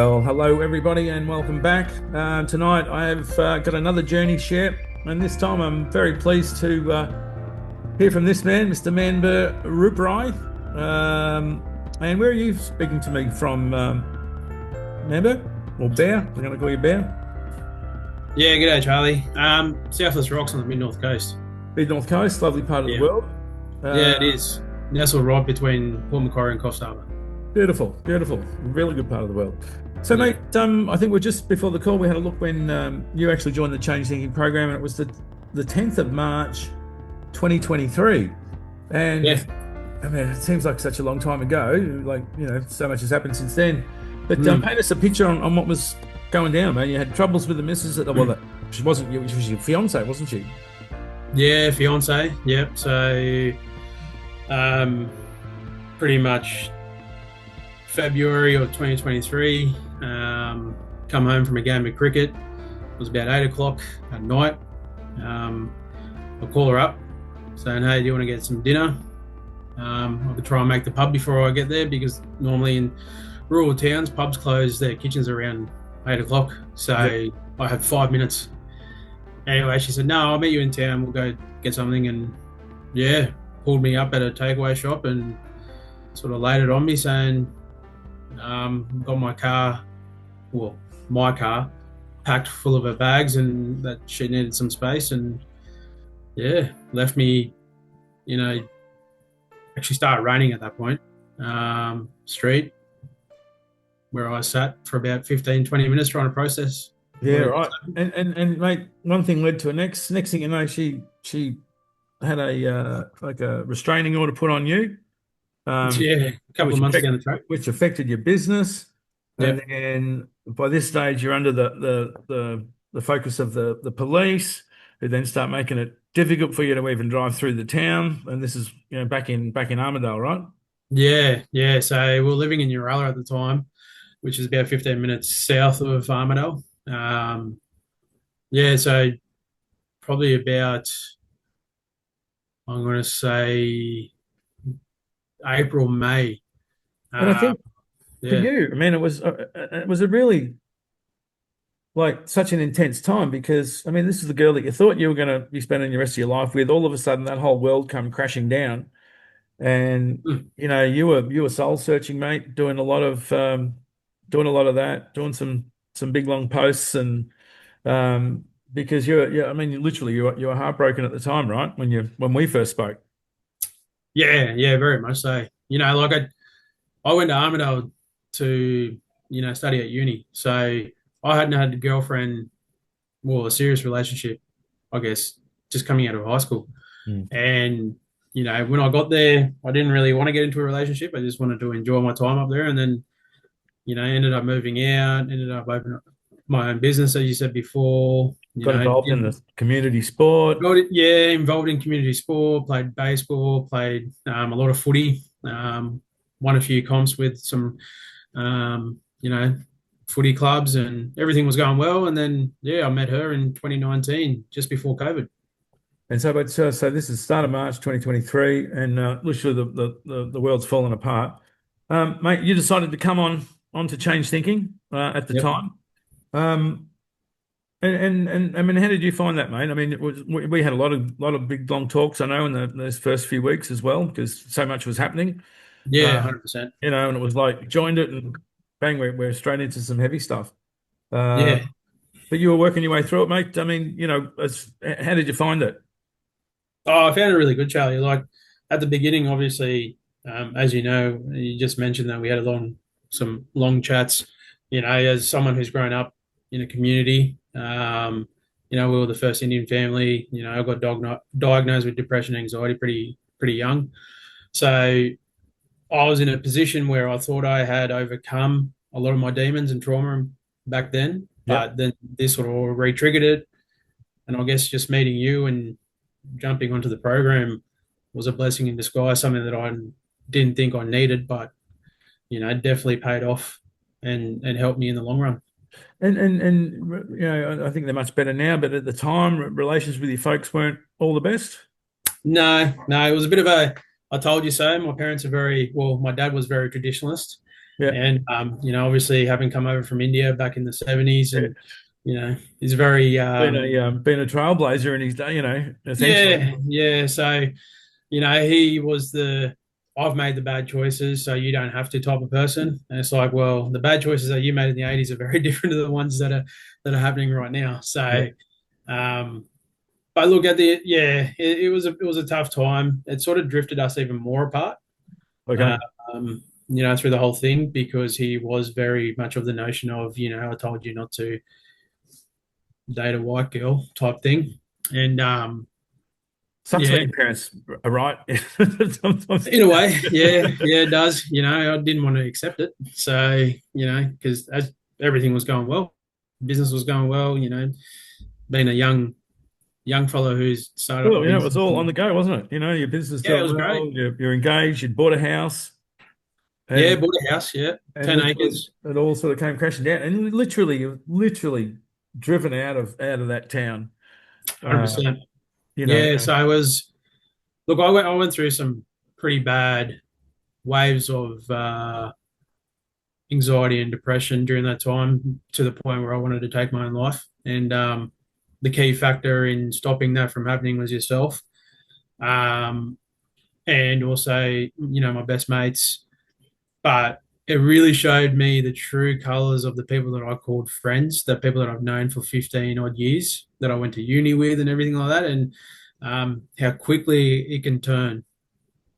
Well, hello everybody, and welcome back. Tonight I have got another journey share, and this time I'm very pleased to hear from this man, Mr. Manbir Rooprai. And where are you speaking to me from, Manbir? Or Bear? I'm going to call you Bear. Yeah, g'day, Charlie. Southwest Rocks on the mid-north coast. Mid North Coast, lovely part of the Yeah, world. yeah, it Uh, is. Nestled right between Port Macquarie and Coffs Harbour. Beautiful, beautiful, really good part of the world. So, Yeah, mate, I think we're just before the call. We had a look when you actually joined the Change Thinking program, and it was the 10th of March, 2023. yeah. And I mean, it seems like such a long time ago. Like, so much has happened since then. But Mm. paint us a picture on what was going down, man. You had troubles with the missus. She wasn't. She was your fiance, wasn't she? Yeah, fiance. Yep. So, um, pretty much February of 2023. Come home from a game of cricket. It was about 8 o'clock at night. Um, I call her up, saying, "Hey, do you want to get some dinner?" I could try and make the pub before I get there because normally in rural towns, pubs close their kitchens around 8 o'clock. So Yep. I have 5 minutes. Anyway, she said, "No, I'll meet you in town. We'll go get something." And yeah, pulled me up at a takeaway shop and sort of laid it on me, saying, "Got my car, well, my car, packed full of her bags, and that she needed some space." And yeah, left me. You know, actually started raining at that point. Street where I sat for about 15, 20 minutes trying to process Yeah, what it right. And mate, one thing led to a next thing you know, she had a like a restraining order put on you, um, Yeah, a couple of which months down the track. affected your business, and Yeah, then by this stage you're under the focus of the police, who then start making it difficult for you to even drive through the town. And this is back in Armidale, right? yeah, yeah. So we were living in Uralla at the time, which is about 15 minutes south of Armidale. Yeah, so probably about, I'm going to say April, May. And I Uh, think for yeah, you, I mean, it was a really like such an intense time, because I mean, this is the girl that you thought you were going to be spending the rest of your life with. All of a sudden, that whole world come crashing down, and Mm. you were soul searching, mate, doing a lot of that, doing some big long posts, and because I mean, literally, you were heartbroken at the time, right? When we first spoke. Yeah, yeah, very much so. Like I went to Armidale to, study at uni. So I hadn't had a girlfriend, well, a serious relationship, I guess, just coming out of high school. Mm. And, when I got there, I didn't really want to get into a relationship. I just wanted to enjoy my time up there. And then, ended up moving out, ended up opening up my own business, as you said before, Got involved in did, the community sport. yeah, involved in community sport, played baseball, played a lot of footy, won a few comps with some, um, you know, footy clubs, and everything was going well. And then, yeah, I met her in 2019, just before COVID. And so this is start of March 2023, and literally the world's fallen apart. Mate, you decided to come on to change thinking at the Yep. time. Um, and I mean, how did you find that, mate? I mean, we had a lot of big long talks, I know, in those first few weeks as well, because so much was happening. Yeah, Uh, 100%. and it was like joined it, and bang, we're straight into some heavy stuff. Uh, Yeah. but you were working your way through it, mate. I mean, how did you find it? Oh, I found it really good, Charlie. Like at the beginning, obviously, as you know, you just mentioned that we had some long chats. As someone who's grown up in a community, we were the first Indian family. I got diagnosed with depression, anxiety pretty young. So I was in a position where I thought I had overcome a lot of my demons and trauma back then, Yep. but then this sort of re-triggered it. And I guess just meeting you and jumping onto the program was a blessing in disguise, something that I didn't think I needed, but definitely paid off and helped me in the long run. And I think they're much better now, but at the time, relations with your folks weren't all the best. No, no, it was a bit of a I told you so. My parents are very well. My dad was very traditionalist, Yeah. And obviously having come over from India back in the 70s, Yeah. and he's very Been a trailblazer in his day, essentially. yeah, yeah. So he was the I've made the bad choices, so you don't have to type of person. And it's like, well, the bad choices that you made in the 80s are very different to the ones that are happening right now. Yeah. So, um, but look at the yeah, it was a tough time. It sort of drifted us even more apart. Uh, Okay. through the whole thing because he was very much of the notion of, I told you not to date a white girl type thing. And Sucks when yeah, your parents are right. Sometimes. in a way, yeah, yeah, it does. I didn't want to accept it. So, because as everything was going well, business was going well, being a young fellow who's started up a Well, it was business. all on the go, wasn't it? Your business Yeah, it doing was great. well, you're engaged, you'd bought a house, Yeah, and bought a house, yeah, and 10 it sort of acres, it all sort of came crashing down, and literally driven out of that town. Uh, 100%. you know, Yeah, so look, I went through some pretty bad waves of anxiety and depression during that time to the point where I wanted to take my own life. And the key factor in stopping that from happening was yourself. Um, and also, my best mates. But it really showed me the true colors of the people that I called friends, the people that I've known for 15 odd years, that I went to uni with and everything like that. And how quickly it can turn,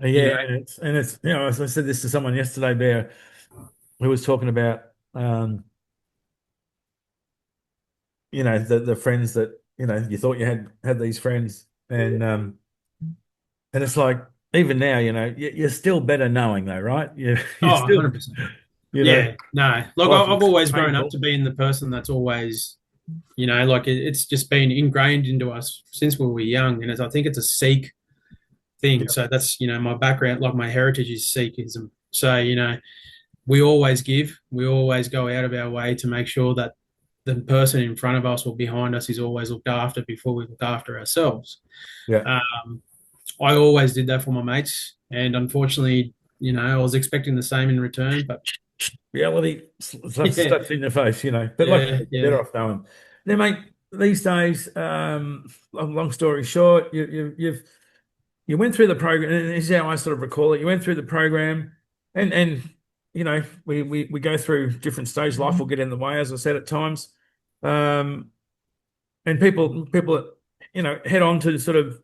you know. yeah, and it's as I said this to someone yesterday, Bear, who was talking about the friends that you thought you had these friends, and it's like even now, you're still better knowing though, right? You Oh, still, 100%. you know, Yeah, no. Look, life I've looks always grown up painful. to being the person that's always, like it's just been ingrained into us since we were young. And I think it's a Sikh thing. Yeah, So that's, my background, like my heritage is Sikhism. So, we always give, we always go out of our way to make sure that the person in front of us or behind us is always looked after before we look after ourselves. yeah. Um, I always did that for my mates. And unfortunately, I was expecting the same in return. But Reality yeah, slaps in your face, But like yeah, yeah. better off knowing. Now, mate, these days, long story short, you went through the program, and this is how I sort of recall it. You went through the program, and we go through different stages. Life will get in the way, as I said at times, um, and people head on to sort of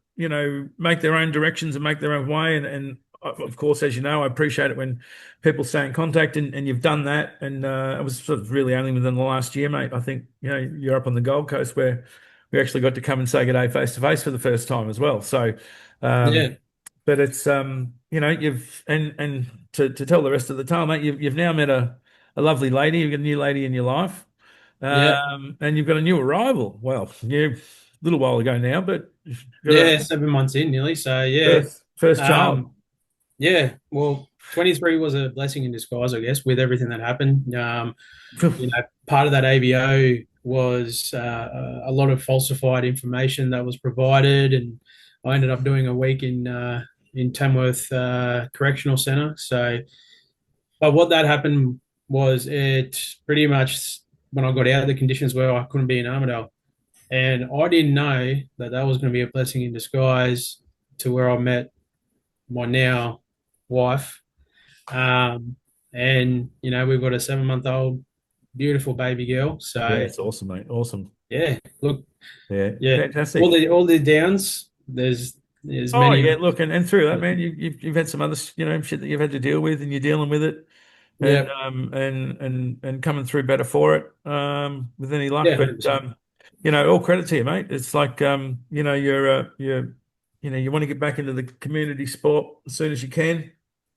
make their own directions and make their own way, and of course, as you know, I appreciate it when people stay in contact, and you've done that, and it was sort of really only within the last year, mate. I think you're up on the Gold Coast where we actually got to come and say good day face to face for the first time as well. So, Yeah, but it's you've and to tell the rest of the tale, mate, you've now met a lovely lady. You've got a new lady in your life, yeah, and you've got a new arrival. Well, a little while ago now, but you've got a yeah. 7 months in nearly. So yeah, first child. um, yeah. Well, 23 was a blessing in disguise, I guess, with everything that happened. Part of that ABO was a lot of falsified information that was provided, and I ended up doing a week in Tamworth Correctional Centre. So, but what that happened was it pretty much when I got out, the conditions were I couldn't be in Armidale. And I didn't know that that was going to be a blessing in disguise to where I met my now wife. Um, and, we've got a 7 month old beautiful baby girl. Yeah, So, it's awesome, mate. Awesome. yeah, look, Yeah, yeah, all fantastic. the downs, there's Oh many of yeah, them. look, and through that, man, you've had some other shit that you've had to deal with, and you're dealing with it, and Yeah, coming through better for it, with any luck. yeah, But 100%. all credit to you, mate. It's like you want to get back into the community sport as soon as you can,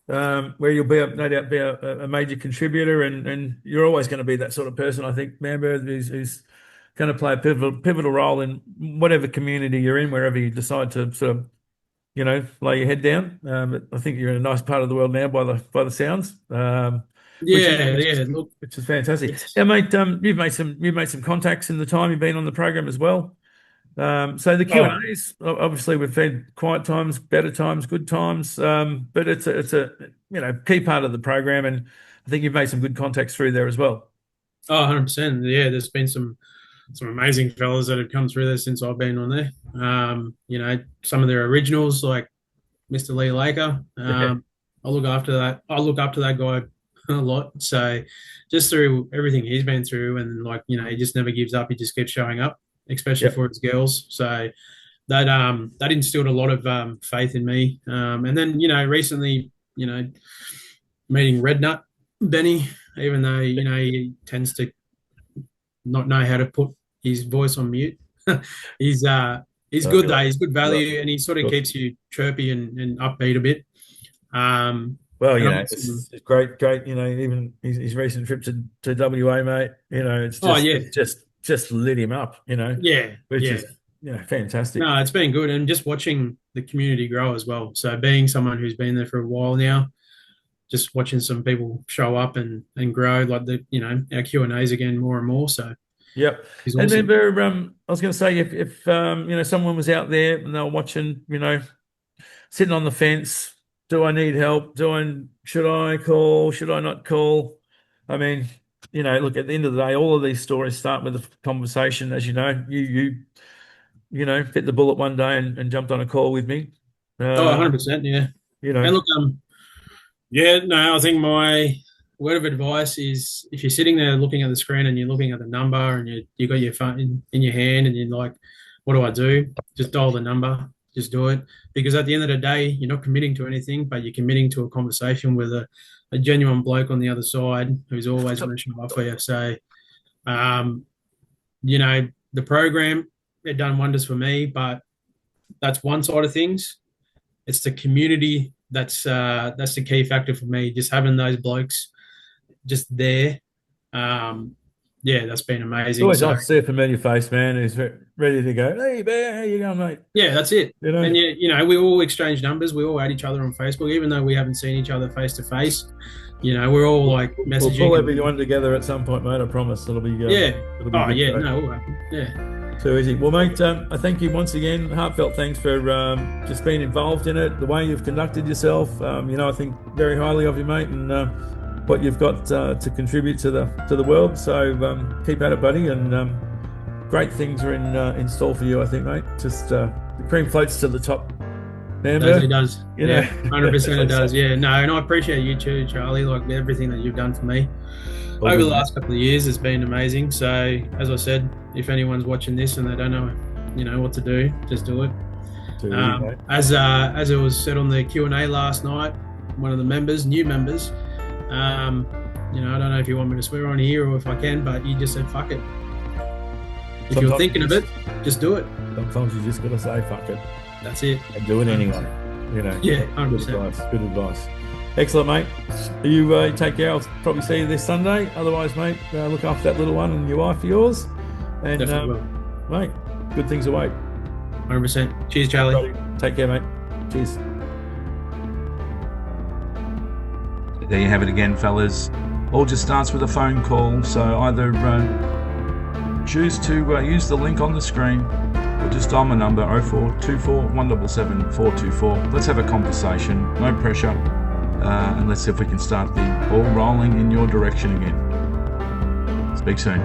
where you'll no doubt be a major contributor, and you're always going to be that sort of person. I think Manbir who's going to play a pivotal role in whatever community you're in, wherever you decide to sort of lay your head down. But I think you're in a nice part of the world now by the sounds, which is Yeah, yeah, look, which is fantastic. it's, Yeah, mate. You've made some contacts in the time you've been on the program as well. So the Q and oh, A's, obviously we've had quiet times, better times, good times, but it's a key part of the program, and I think you've made some good contacts through there as well. Oh, 100%. Yeah, there's been some amazing fellas that have come through there since I've been on there. Some of their originals like Mr. Lee Laker. Yeah. I look after that. I look up to that guy a lot. So just through everything he's been through, and he just never gives up. He just keeps showing up, especially Yep. for his girls. So that instilled a lot of faith in me. And then recently, meeting Red Nut Benny, even though he tends to not know how to put his voice on mute. he's he's good though. He's good value, and he sort of keeps you chirpy and upbeat a bit. Well, and it's great. Even his recent trip to WA, mate. It's oh just yeah, it's just lit him up. yeah, Which yeah. is fantastic. No, it's been good, and just watching the community grow as well. So being someone who's been there for a while now, just watching some people show up and grow, like our Q&As again more and more. So Yep. it's And awesome. then I was going to say if someone was out there and they were watching, sitting on the fence, do I need help? Should I call? Should I not call? I mean, look, at the end of the day, all of these stories start with a conversation. As you know, you bit the bullet one day and jumped on a call with me. Oh, 100%, yeah. And look, yeah, no, I think my word of advice is if you're sitting there looking at the screen and you're looking at the number and you got your phone in your hand and you're like, what do I do? Just dial the number, just do it. Because at the end of the day, you're not committing to anything, but you're committing to a conversation with a genuine bloke on the other side who's always going to show up for you. So, the program, it done wonders for me, but that's one side of things. It's the community that's the key factor for me. Just having those blokes just there, that's been amazing. Always nice to see a familiar face, man, who's ready to go. Hey, Bear, how you going, mate? Yeah, that's it. And we all exchange numbers. We all add each other on Facebook, even though we haven't seen each other face to face. We're all like messaging. We'll pull everyone together at some point, mate. I promise. It'll be yeah. It'll be oh good, yeah, mate. no, all right. Yeah. Too easy. Well, mate, I thank you once again. Heartfelt thanks for just being involved in it, the way you've conducted yourself. I think very highly of you, mate, and what you've got to contribute to the world. So keep at it, buddy, and great things are in store for you, I think, mate. Just the cream floats to the top. It does. Yeah, 100% it does. Yeah, no, and I appreciate you too, Charlie. Like everything that you've done for me over the last couple of years has been amazing. So, as I said, if anyone's watching this and they don't know, what to do, just do it. As it was said on the Q&A last night, one of the new members, I don't know if you want me to swear on here or if I can, but you just said fuck it. If you're thinking of it, just do it. Sometimes you just got to say fuck it. That's it. And do it anyway. Yeah, 100%. Good advice. Excellent, mate. You take care. I'll probably see you this Sunday. Otherwise, mate, look after that little one and your wife of yours. And, mate, good things await. 100%. Cheers, Charlie. Take care, mate. Cheers. There you have it again, fellas. All just starts with a phone call. So either choose to use the link on the screen or just dial my number 0424 177 424. Let's have a conversation. No pressure. And let's see if we can start the ball rolling in your direction again. Speak soon.